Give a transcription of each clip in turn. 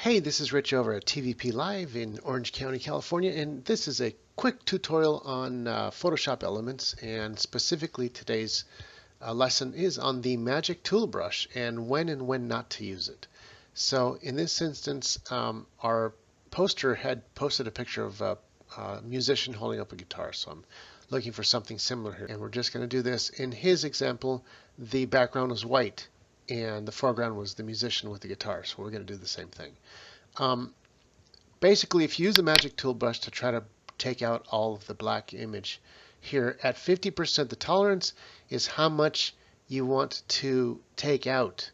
Hey, this is Rich over at TVP Live in Orange County, California, and this is a quick tutorial on Photoshop Elements, and specifically today's lesson is on the Magic Tool Brush and when not to use it. So in this instance, our poster had posted a picture of a musician holding up a guitar, so I'm looking for something similar here, and we're just going to do this. In his example, the background was white and the foreground was the musician with the guitar, so we're going to do the same thing. Basically, if you use the Magic Tool Brush to try to take out all of the black image here, at 50%, the tolerance is how much you want to take out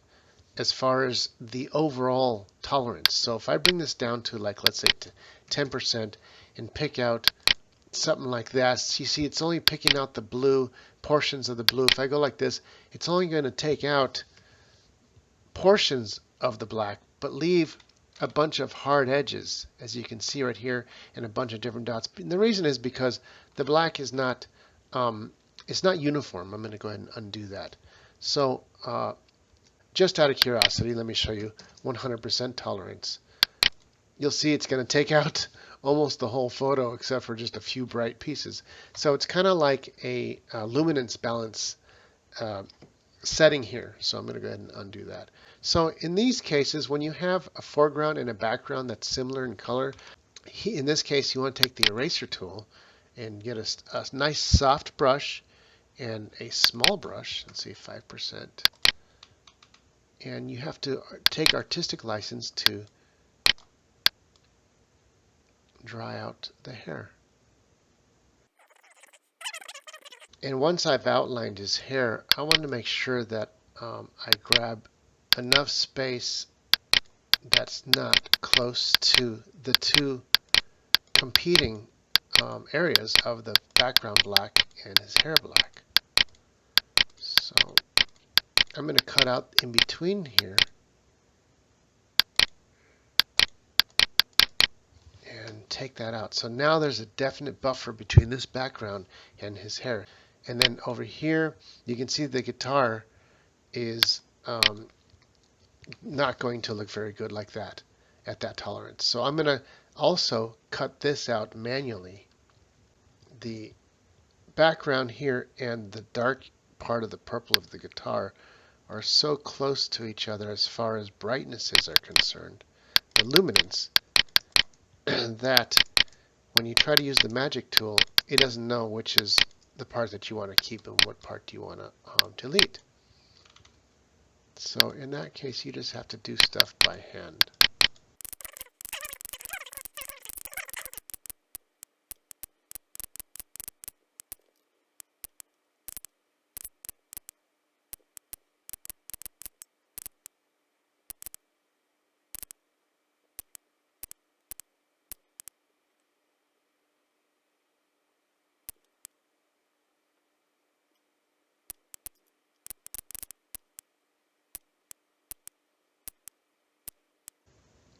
as far as the overall tolerance. So if I bring this down to, like, let's say 10% and pick out something like that, you see it's only picking out the blue, portions of the blue. If I go like this, it's only going to take out portions of the black, but leave a bunch of hard edges, as you can see right here, and a bunch of different dots. And the reason is because the black is not it's not uniform. I'm going to go ahead and undo that. So just out of curiosity, let me show you 100% tolerance. You'll see it's going to take out almost the whole photo except for just a few bright pieces. So it's kind of like a luminance balance setting here. So I'm going to go ahead and undo that. So in these cases, when you have a foreground and a background that's similar in color, in this case you want to take the eraser tool and get a nice soft brush and a small brush, let's see, 5%, and you have to take artistic license to dry out the hair. And once I've outlined his hair, I want to make sure that I grab enough space that's not close to the two competing areas of the background black and his hair black. So I'm going to cut out in between here and take that out. So now there's a definite buffer between this background and his hair. And then over here, you can see the guitar is not going to look very good like that at that tolerance. So I'm going to also cut this out manually. The background here and the dark part of the purple of the guitar are so close to each other as far as brightnesses are concerned, the luminance, that when you try to use the magic tool, it doesn't know which is the part that you want to keep and what part you want to delete. So in that case, you just have to do stuff by hand.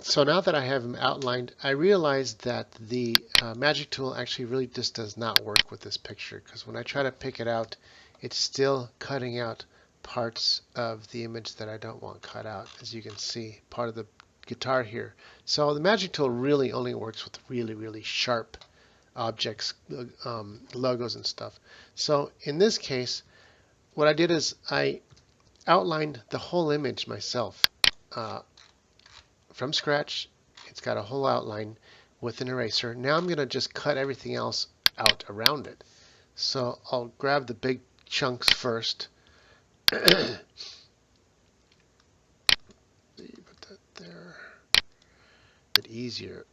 So now that I have them outlined, I realized that the magic tool actually really just does not work with this picture, because when I try to pick it out, it's still cutting out parts of the image that I don't want cut out, as you can see, part of the guitar here. So the magic tool really only works with really, really sharp objects, logos and stuff. So in this case, what I did is I outlined the whole image myself. From scratch. It's got a whole outline with an eraser. Now I'm going to just cut everything else out around it. So I'll grab the big chunks first. Put that there. A bit easier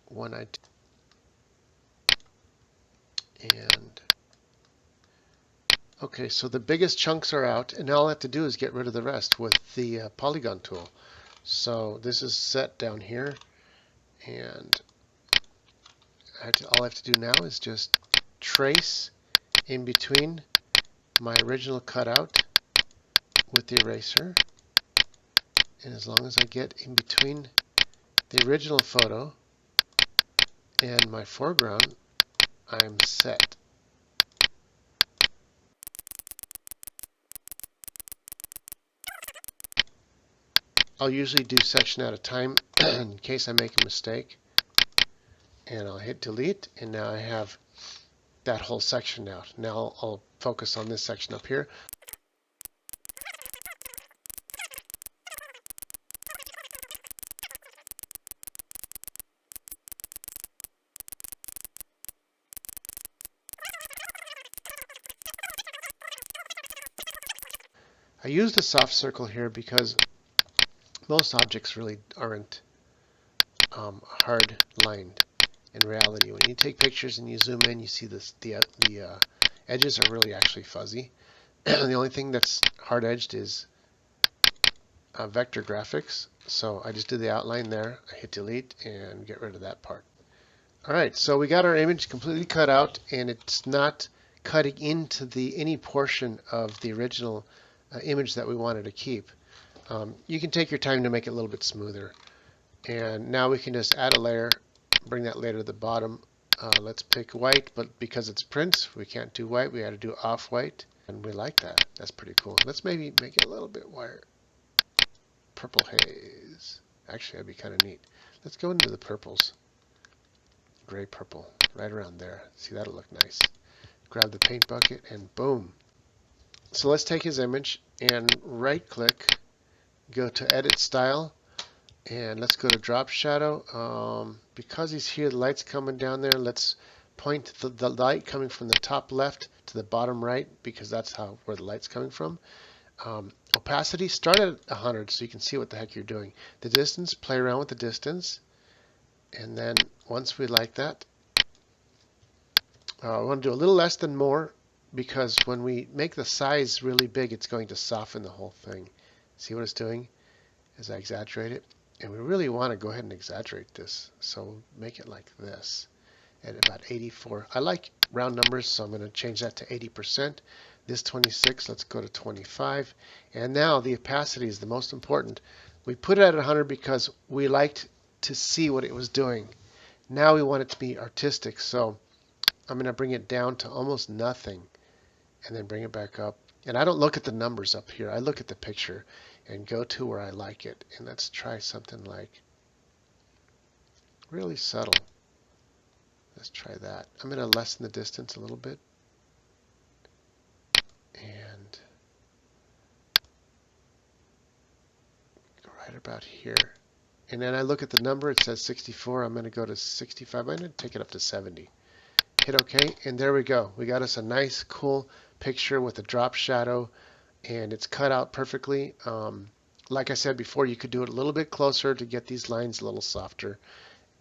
when I and okay, so the biggest chunks are out, and all I have to do is get rid of the rest with the polygon tool. So this is set down here, and all I have to do now is just trace in between my original cutout with the eraser, and as long as I get in between the original photo and my foreground, I'm set. I'll usually do section at a time in case I make a mistake. And I'll hit delete, and now I have that whole section out. Now I'll focus on this section up here. I use the soft circle here because most objects really aren't hard lined in reality. When you take pictures and you zoom in, you see the edges are really actually fuzzy. The only thing that's hard edged is vector graphics. So I just do the outline there. I hit delete and get rid of that part. Alright, so we got our image completely cut out, and it's not cutting into any portion of the original image that we wanted to keep. You can take your time to make it a little bit smoother. And now we can just add a layer, bring that layer to the bottom. Let's pick white, but because it's print, we can't do white. We had to do off-white, and we like that. That's pretty cool. Let's maybe make it a little bit whiter. Purple haze. Actually, that'd be kind of neat. Let's go into the purples. Gray purple, right around there. See, that'll look nice. Grab the paint bucket, and boom. So let's take his image and right-click, go to Edit Style, and let's go to Drop Shadow. Because he's here, the light's coming down there. Let's point the light coming from the top left to the bottom right, because that's where the light's coming from. Opacity, start at 100 so you can see what the heck you're doing. The distance, play around with the distance. And then once we like that, we want to do a little less than more, because when we make the size really big, it's going to soften the whole thing. See what it's doing as I exaggerate it? And we really want to go ahead and exaggerate this. So make it like this at about 84. I like round numbers, so I'm going to change that to 80%. This 26, let's go to 25. And now the opacity is the most important. We put it at 100 because we liked to see what it was doing. Now we want it to be artistic, so I'm going to bring it down to almost nothing and then bring it back up. And I don't look at the numbers up here. I look at the picture and go to where I like it. And let's try something like really subtle. Let's try that. I'm going to lessen the distance a little bit. And go right about here. And then I look at the number. It says 64. I'm going to go to 65. I'm going to take it up to 70. Hit OK, and there we go. We got us a nice, cool picture with a drop shadow, and it's cut out perfectly. Like I said before, you could do it a little bit closer to get these lines a little softer.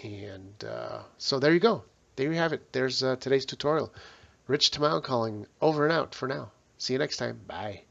And so there you go. There you have it. There's today's tutorial. Rich Tamao calling, over and out for now. See you next time. Bye.